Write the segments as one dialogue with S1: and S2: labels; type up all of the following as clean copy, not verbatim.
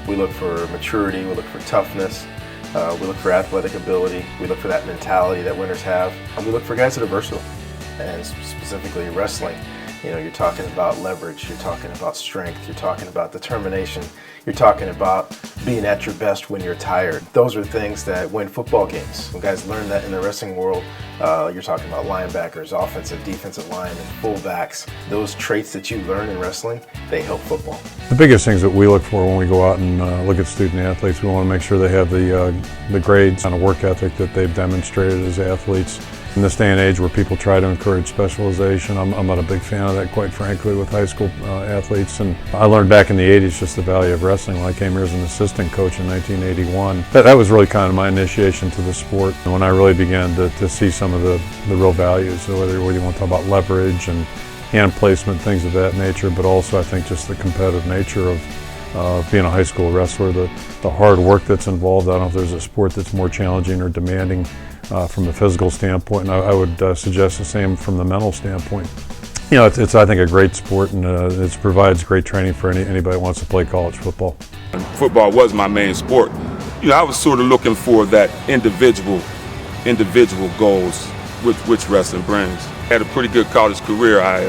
S1: We look for maturity, we look for toughness, we look for athletic ability, we look for that mentality that winners have, and we look for guys that are versatile. And specifically wrestling, you know, you're talking about leverage, you're talking about strength, you're talking about determination, you're talking about being at your best when you're tired. Those are things that win football games. When guys learn that in the wrestling world, you're talking about linebackers, offensive, defensive linemen, fullbacks. Those traits that you learn in wrestling, they help football.
S2: The biggest things that we look for when we go out and look at student athletes, we want to make sure they have the grades and a work ethic that they've demonstrated as athletes. In this day and age where people try to encourage specialization, I'm not a big fan of that, quite frankly, with high school athletes. And I learned back in the 80s just the value of wrestling. When I came here as an assistant coach in 1981, that was really kind of my initiation to the sport. And when I really began to see some of the real values, so whether you want to talk about leverage and hand placement, things of that nature, but also I think just the competitive nature of being a high school wrestler, the hard work that's involved. I don't know if there's a sport that's more challenging or demanding from the physical standpoint, and I would suggest the same from the mental standpoint. You know, it's I think a great sport, and it provides great training for anybody who wants to play college football.
S3: Football was my main sport. You know, I was sort of looking for that individual goals which wrestling brings. I had a pretty good college career. I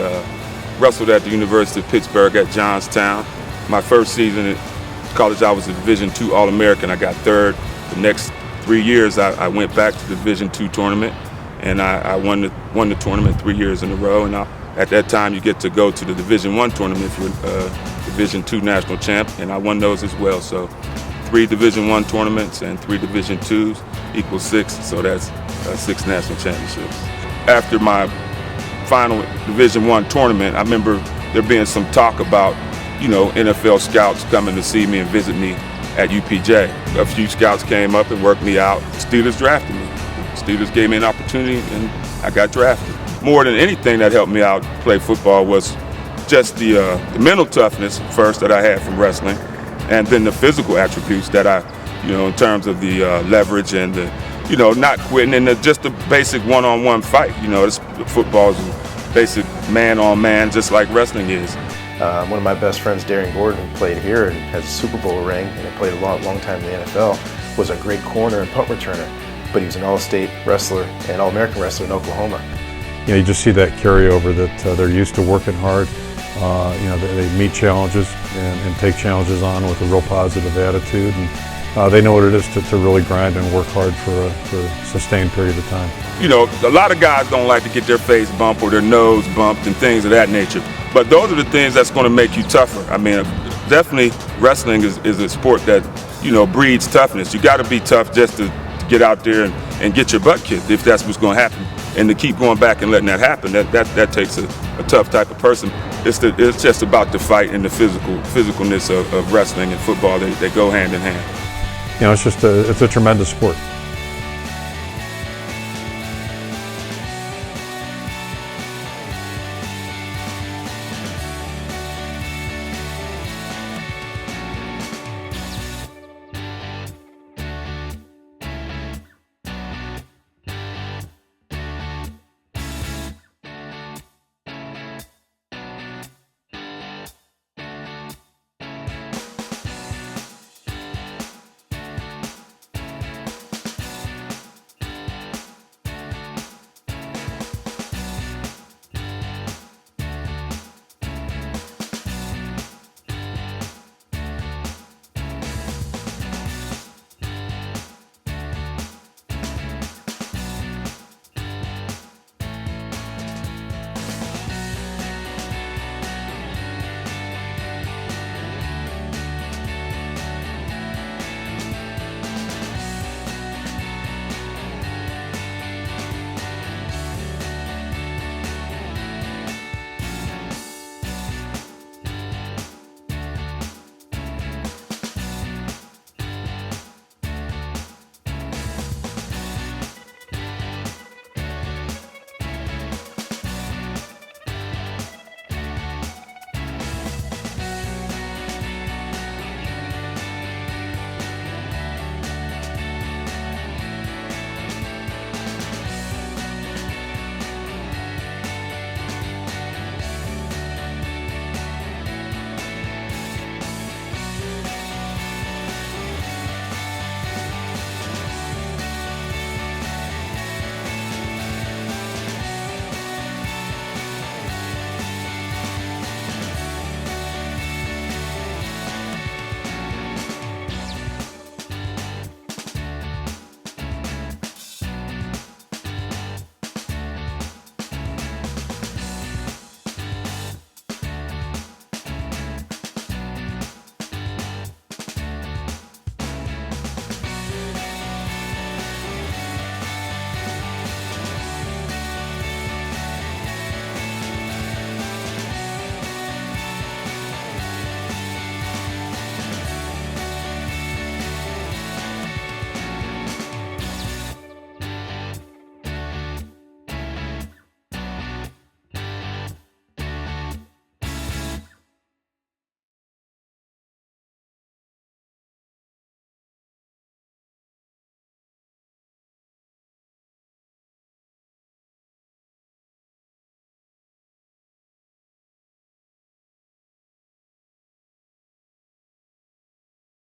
S3: wrestled at the University of Pittsburgh at Johnstown. My first season at college, I was a Division II All-American. I got third. The next 3 years, I went back to the Division II tournament, and I won the tournament 3 years in a row. And at that time, you get to go to the Division I tournament if you're Division II national champ, and I won those as well. So 3 Division I tournaments and 3 Division IIs equals 6, so that's 6 national championships. After my final Division I tournament, I remember there being some talk about, you know, NFL scouts coming to see me and visit me at UPJ. A few scouts came up and worked me out. Steelers drafted me. Steelers gave me an opportunity and I got drafted. More than anything that helped me out play football was just the mental toughness first that I had from wrestling, and then the physical attributes that I, you know, in terms of the leverage and the, you know, not quitting, and just the basic one-on-one fight. You know, football is basic man-on-man, just like wrestling is.
S1: One of my best friends, Darren Gordon, who played here and has a Super Bowl ring and played a long time in the NFL, was a great corner and punt returner, but he was an All-State wrestler and All-American wrestler in Oklahoma.
S2: You know, you just see that carryover that they're used to working hard. You know, they meet challenges and take challenges on with a real positive attitude, and they know what it is to really grind and work hard for a sustained period of time.
S3: You know, a lot of guys don't like to get their face bumped or their nose bumped and things of that nature. But those are the things that's going to make you tougher. I mean, definitely wrestling is a sport that, you know, breeds toughness. You got to be tough just to get out there and get your butt kicked if that's what's going to happen. And to keep going back and letting that happen, that takes a tough type of person. It's just about the fight and the physicalness of wrestling and football. They go hand in hand.
S2: You know, it's a tremendous sport.